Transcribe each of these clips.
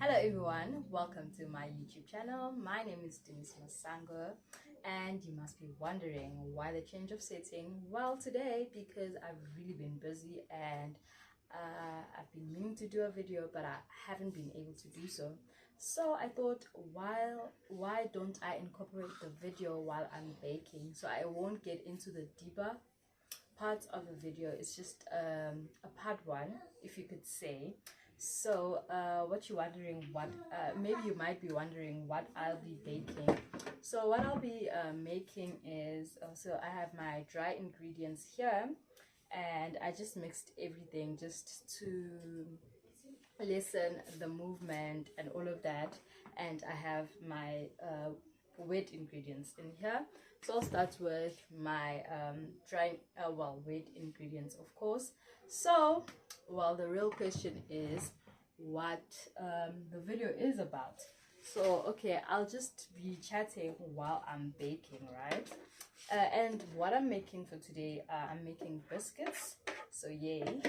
Hello everyone, welcome to my YouTube channel. My name is Denise Masango and you must be wondering why the change of setting. Well, today because I've really been busy and I've been meaning to do a video but I haven't been able to do so. So I thought why don't I incorporate the video while I'm baking, so I won't get into the deeper parts of the video. It's just a part one, if you could say. So what you're wondering, maybe you might be wondering what I'll be baking. So what I'll be making is, so I have my dry ingredients here and I just mixed everything just to lessen the movement and all of that, and I have my wet ingredients in here. So I'll start with my wet ingredients, of course. So the real question is what the video is about. So okay, I'll just be chatting while I'm baking, right? And what I'm making for today, I'm making biscuits. So yay,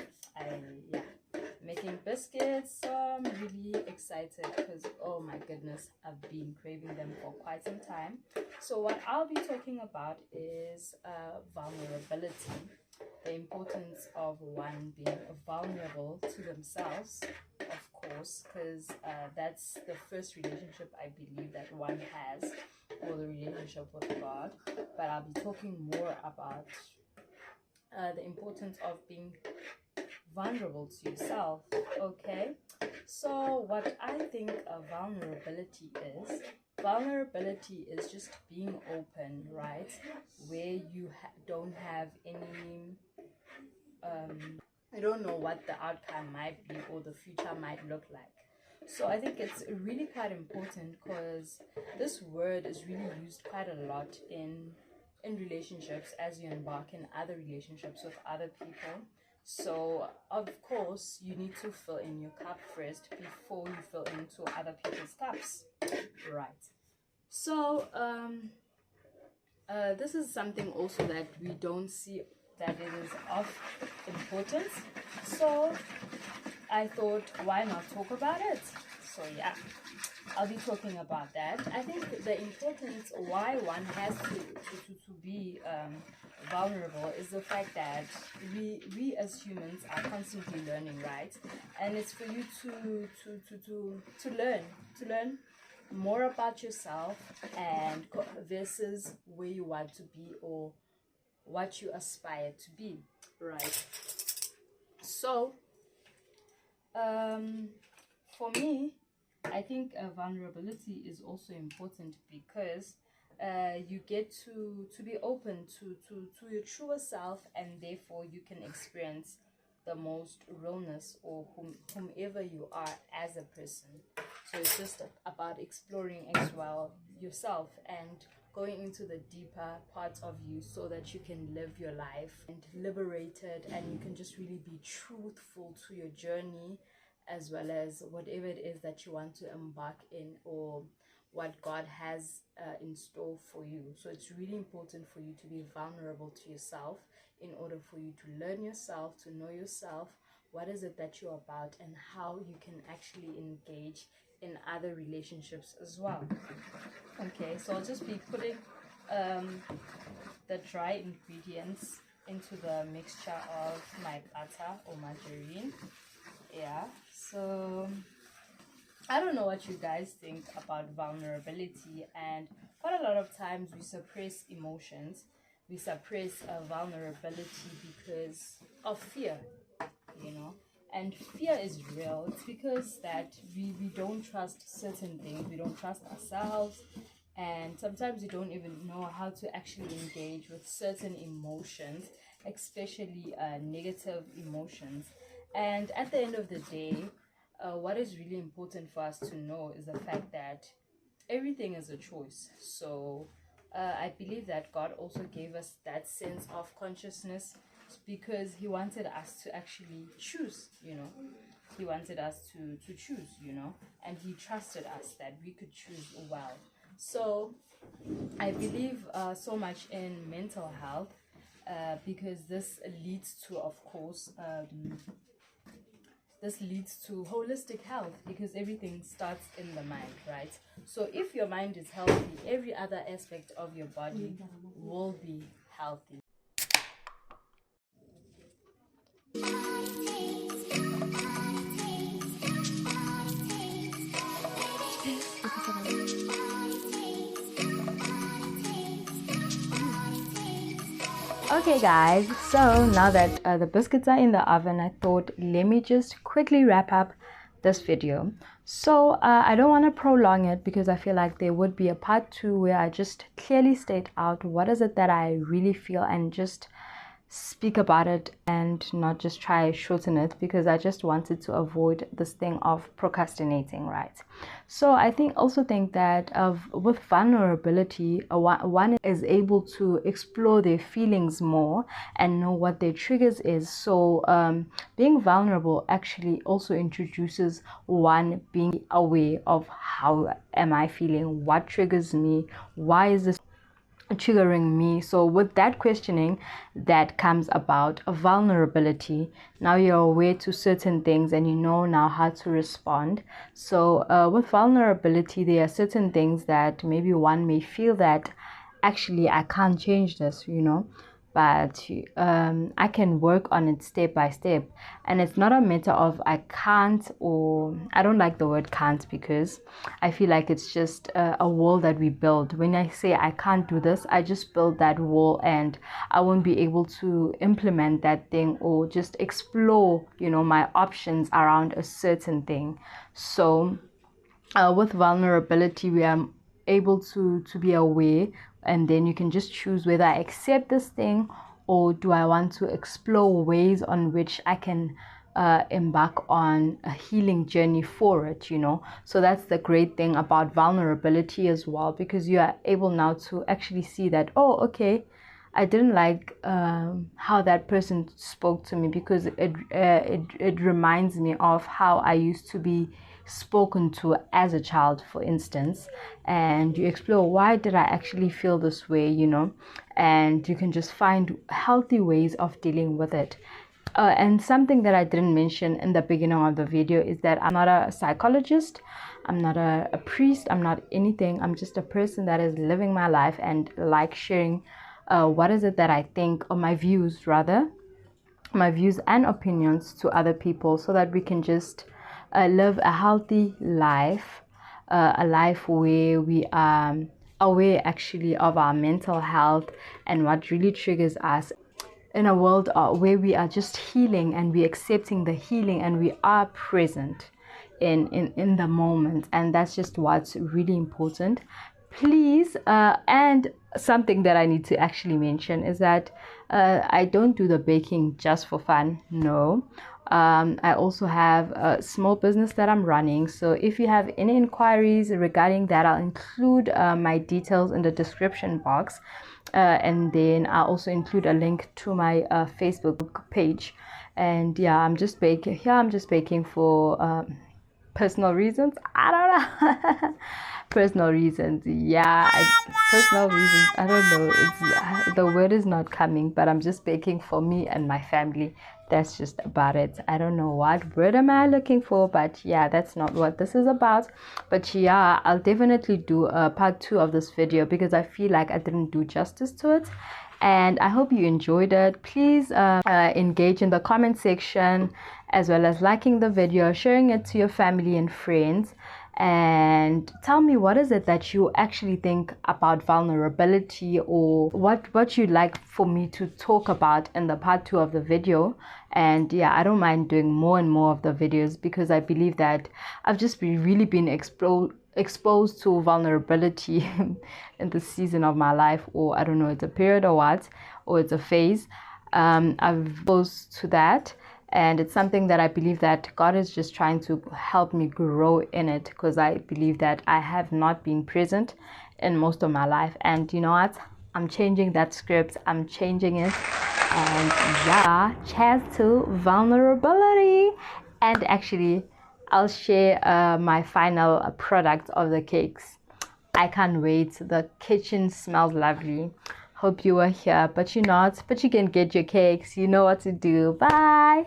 making biscuits. So I'm really excited because, oh my goodness, I've been craving them for quite some time. So what I'll be talking about is vulnerability, the importance of one being vulnerable to themselves, of course, because that's the first relationship I believe that one has, or the relationship with God. But I'll be talking more about the importance of being vulnerable to yourself. Okay, so what I think a vulnerability is just being open, right, where you don't have any I don't know what the outcome might be or the future might look like. So I think it's really quite important because this word is really used quite a lot in relationships as you embark in other relationships with other people. So of course you need to fill in your cup first before you fill into other people's cups, right? So this is something also that we don't see that it is of importance. So I thought, why not talk about it? So yeah, I'll be talking about that. I think the importance why one has to be vulnerable is the fact that we as humans are constantly learning, right? And it's for you to learn more about yourself and versus where you want to be or what you aspire to be, right? So for me, I think vulnerability is also important because you get to be open to your truer self, and therefore you can experience the most realness or whomever you are as a person. So it's just about exploring as well yourself and going into the deeper parts of you so that you can live your life and liberated, and you can just really be truthful to your journey as well as whatever it is that you want to embark in or what God has in store for you. So it's really important for you to be vulnerable to yourself in order for you to learn yourself, to know yourself, what is it that you're about, and how you can actually engage in other relationships as well. Okay, so I'll just be putting the dry ingredients into the mixture of my butter or margarine. Yeah, so I don't know what you guys think about vulnerability, and quite a lot of times we suppress emotions, we suppress vulnerability because of fear, you know. And fear is real. It's because that we don't trust certain things, we don't trust ourselves, and sometimes we don't even know how to actually engage with certain emotions, especially negative emotions. And at the end of the day, what is really important for us to know is the fact that everything is a choice. So I believe that God also gave us that sense of consciousness because he wanted us to actually choose, you know. He wanted us to choose, you know, and he trusted us that we could choose well. So I believe so much in mental health because this leads to, of course, this leads to holistic health, because everything starts in the mind, right? So if your mind is healthy, every other aspect of your body will be healthy. Okay guys, so now that the biscuits are in the oven, I thought let me just quickly wrap up this video. So I don't want to prolong it, because I feel like there would be a part 2 where I just clearly state out what is it that I really feel and just speak about it, and not just try shorten it, because I just wanted to avoid this thing of procrastinating, right? So I also think that with vulnerability, one is able to explore their feelings more and know what their triggers is. So being vulnerable actually also introduces one being aware of how am I feeling, what triggers me, why is this triggering me. So with that questioning, that comes about a vulnerability. Now you're aware to certain things and you know now how to respond. So with vulnerability, there are certain things that maybe one may feel that actually I can't change this, but I can work on it step by step. And it's not a matter of I can't, or I don't like the word can't, because I feel like it's just a wall that we build. When I say I can't do this, I just build that wall, and I won't be able to implement that thing or just explore my options around a certain thing. So with vulnerability, we are able to be aware, and then you can just choose whether I accept this thing, or do I want to explore ways on which I can embark on a healing journey for it. So that's the great thing about vulnerability as well, because you are able now to actually see that, oh, okay, I didn't like how that person spoke to me, because it reminds me of how I used to be spoken to as a child, for instance. And you explore, why did I actually feel this way, and you can just find healthy ways of dealing with it. And something that I didn't mention in the beginning of the video is that I'm not a psychologist, I'm not a priest, I'm not anything. I'm just a person that is living my life and like sharing what is it that I think, or my views and opinions to other people, so that we can just live a healthy life, a life where we are aware actually of our mental health and what really triggers us, in a world where we are just healing, and we're accepting the healing, and we are present in the moment. And that's just what's really important. Please, and something that I need to actually mention is that I don't do the baking just for fun. No. I also have a small business that I'm running. So if you have any inquiries regarding that, I'll include my details in the description box. And then I'll also include a link to my Facebook page. And yeah, I'm just baking for personal reasons. I don't know. Personal reasons. Yeah, personal reasons. I don't know. It's the word is not coming, but I'm just baking for me and my family. That's just about it. I don't know what word am I looking for, but yeah, that's not what this is about. But yeah, I'll definitely do a part 2 of this video, because I feel like I didn't do justice to it. And I hope you enjoyed it. Please engage in the comment section, as well as liking the video, sharing it to your family and friends, and tell me what is it that you actually think about vulnerability, or what you'd like for me to talk about in the part 2 of the video. And yeah, I don't mind doing more and more of the videos, because I believe that I've just really been exposed to vulnerability in the season of my life, or I don't know, it's a period or what, or it's a phase. I've exposed to that, and it's something that I believe that God is just trying to help me grow in it, because I believe that I have not been present in most of my life. And you know what, I'm changing that script, I'm changing it. And yeah, cheers to vulnerability. And actually, I'll share my final product of the cakes. I can't wait. The kitchen smells lovely. Hope you are here, but you're not. But you can get your cakes. You know what to do. Bye.